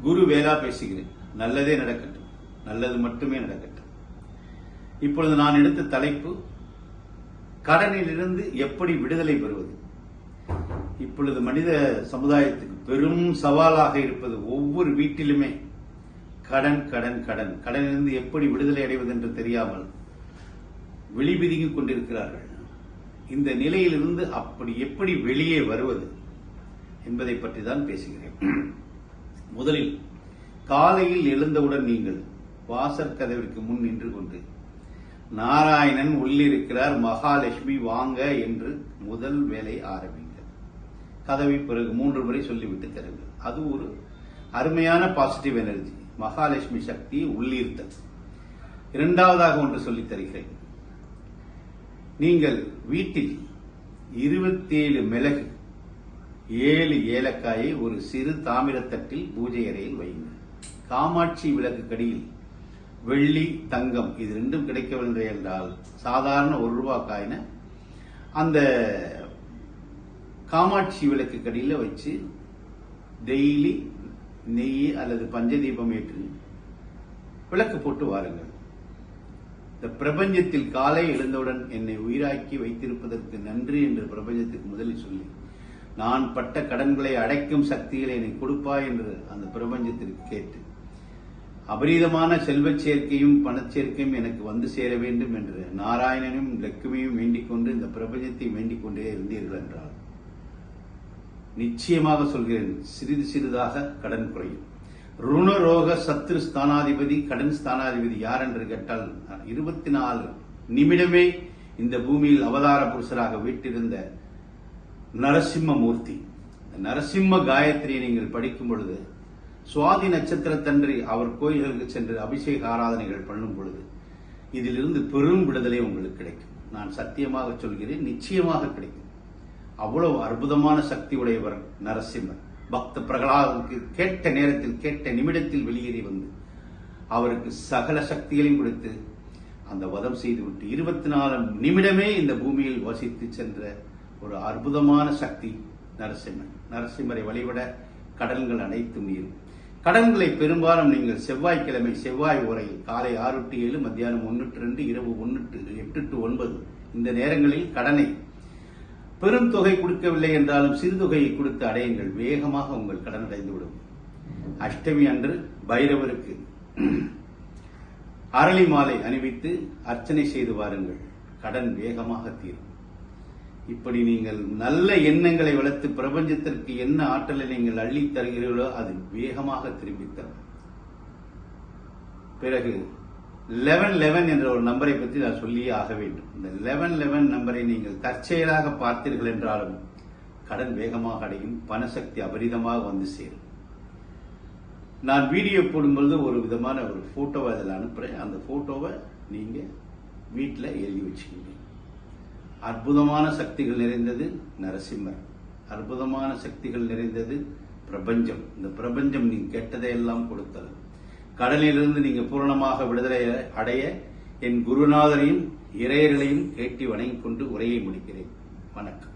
குரு வேலா பேசுகிறேன். நல்லதே நடக்கட்டும், நல்லது மட்டுமே நடக்கட்டும். இப்பொழுது நான் எடுத்த தலைப்பு, கடனிலிருந்து எப்படி விடுதலை பெறுவது. இப்பொழுது மனித சமுதாயத்துக்கு பெரும் சவாலாக இருப்பது, ஒவ்வொரு வீட்டிலுமே கடன் கடன் கடன். கடனிலிருந்து எப்படி விடுதலை அடைவது என்று தெரியாமல் வெளிபிதுங்கிக் கொண்டிருக்கிறார்கள். இந்த நிலையிலிருந்து அப்படி எப்படி வெளியே வருவது என்பதை பற்றி தான் பேசுகிறேன். முதலில் காலையில் எழுந்தவுடன் நீங்கள் வாசற்கதவிற்கு முன் நின்று கொண்டு நாராயணன் உள்ளிருக்கிறார், மகாலட்சுமி வாங்க என்று முதல் வேலை ஆரம்பிங்கள். கதவை பிறகு 3 முறை சொல்லிவிட்டு தருங்கள். அது ஒரு அருமையான பாசிட்டிவ் எனர்ஜி, மகாலட்சுமி சக்தியை உள்ளீர்த்தல். இரண்டாவதாக ஒன்று சொல்லித் தருகிறேன். நீங்கள் வீட்டில் 27 மிளகு, 7 ஏலக்காயை ஒரு சிறு தாமிரத்தட்டில் பூஜை அறையில் வையுங்கள். காமாட்சி விளக்கு கடியில் வெள்ளி, தங்கம் இது ரெண்டும் கிடைக்கவில்லை என்றால் சாதாரண 1 ரூபாய் காயின அந்த காமாட்சி விளக்கு கடியில் வச்சு டெய்லி நெய் அல்லது பஞ்சதீபம் ஏற்றி விளக்கு போட்டு வாருங்கள். இந்த பிரபஞ்சத்தில் காலை எழுந்தவுடன் என்னை உயிராக்கி வைத்திருப்பதற்கு நன்றி என்று பிரபஞ்சத்துக்கு முதலில் சொல்லி, நான் பட்ட கடன்களை அடைக்கும் சக்திகளை என்னை கொடுப்பாய் என்று அந்த பிரபஞ்சத்திற்கு கேட்டு, அபரீதமான செல்வச் சேர்க்கையும் பணச்சேர்க்கையும் எனக்கு வந்து சேர வேண்டும் என்று நாராயணனும் லட்சுமியும் வேண்டிக் கொண்டு இந்த பிரபஞ்சத்தை வேண்டிக் கொண்டே இருந்தீர்கள் என்றால் நிச்சயமாக சொல்கிறேன், சிறிது சிறிதாக கடன் குறையும். ருணரோக சத்ரு ஸ்தானாதிபதி, கடன் ஸ்தானாதிபதி யார் என்று கேட்டால் 24 நிமிடமே இந்த பூமியில் அவதார புருஷராக வீட்டிருந்த நரசிம்மமூர்த்தி. நரசிம்ம காயத்ரியை நீங்கள் படிக்கும் பொழுது, சுவாதி நட்சத்திரத்தன்று அவர் கோயில்களுக்கு சென்று அபிஷேக ஆராதனைகள் பண்ணும் பொழுது இதிலிருந்து பெரும் விடுதலை உங்களுக்கு கிடைக்கும். நான் சத்தியமாக சொல்கிறேன், நிச்சயமாக கிடைக்கும். அவ்வளவு அற்புதமான சக்தி உடையவர் நரசிம்மர். பக்த பிரகலாதனுக்கு கேட்ட நேரத்தில் கேட்ட நிமிடத்தில் வெளியேறி வந்து அவருக்கு சகல சக்திகளையும் கொடுத்து அந்த வதம் செய்துவிட்டு 24 நிமிடமே இந்த பூமியில் வசித்து சென்ற ஒரு அற்புதமான சக்தி நரசிம்மர். நரசிம்மரை வழிபட கடன்கள் அனைத்தும் நீரும். கடன்களை பெரும்பாலும் நீங்கள் செவ்வாய்க்கிழமை செவ்வாய் உரையில் காலை 6 to 7, மத்தியானம் 1 to 2, இரவு 8 to 9 இந்த நேரங்களில் கடனை பெரும் தொகை கொடுக்கவில்லை என்றாலும் சிறு தொகையை கொடுத்து அடையுங்கள். வேகமாக உங்கள் கடன் அடைந்துவிடும். அஷ்டமி அன்று பைரவருக்கு அரளி மாலை அணிவித்து அர்ச்சனை செய்து வாருங்கள். கடன் வேகமாக தீரும். இப்படி நீங்கள் நல்ல எண்ணங்களை வளர்த்து பிரபஞ்சத்திற்கு என்ன ஆற்றலை நீங்கள் அள்ளி தருகிறீர்களோ அது வேகமாக திரும்பி தரும். பிறகு 1111 என்ற ஒரு நம்பரை பற்றி நான் சொல்லியே ஆக வேண்டும். இந்த 1111 நம்பரை நீங்கள் தற்செயலாக பார்த்தீர்கள் என்றாலும் கடன் வேகமாக அடையும், பணசக்தி அபரிதமாக வந்து சேரும். நான் வீடியோ போடும்பொழுது ஒரு விதமான ஒரு போட்டோவை அதில் அனுப்புறேன். அந்த போட்டோவை நீங்க வீட்டில் எழுதி வச்சுக்கீங்க. அற்புதமான சக்திகள் நிறைந்தது நரசிம்மர், அற்புதமான சக்திகள் நிறைந்தது பிரபஞ்சம். இந்த பிரபஞ்சம் நீங்க கேட்டதையெல்லாம் கொடுத்தது. கடனிலிருந்து நீங்க பூரணமாக விடுதலை அடைய என் குருநாதரையும் இறையர்களையும் கேட்டி வணங்கிக் கொண்டு உரையை முடிக்கிறேன். வணக்கம்.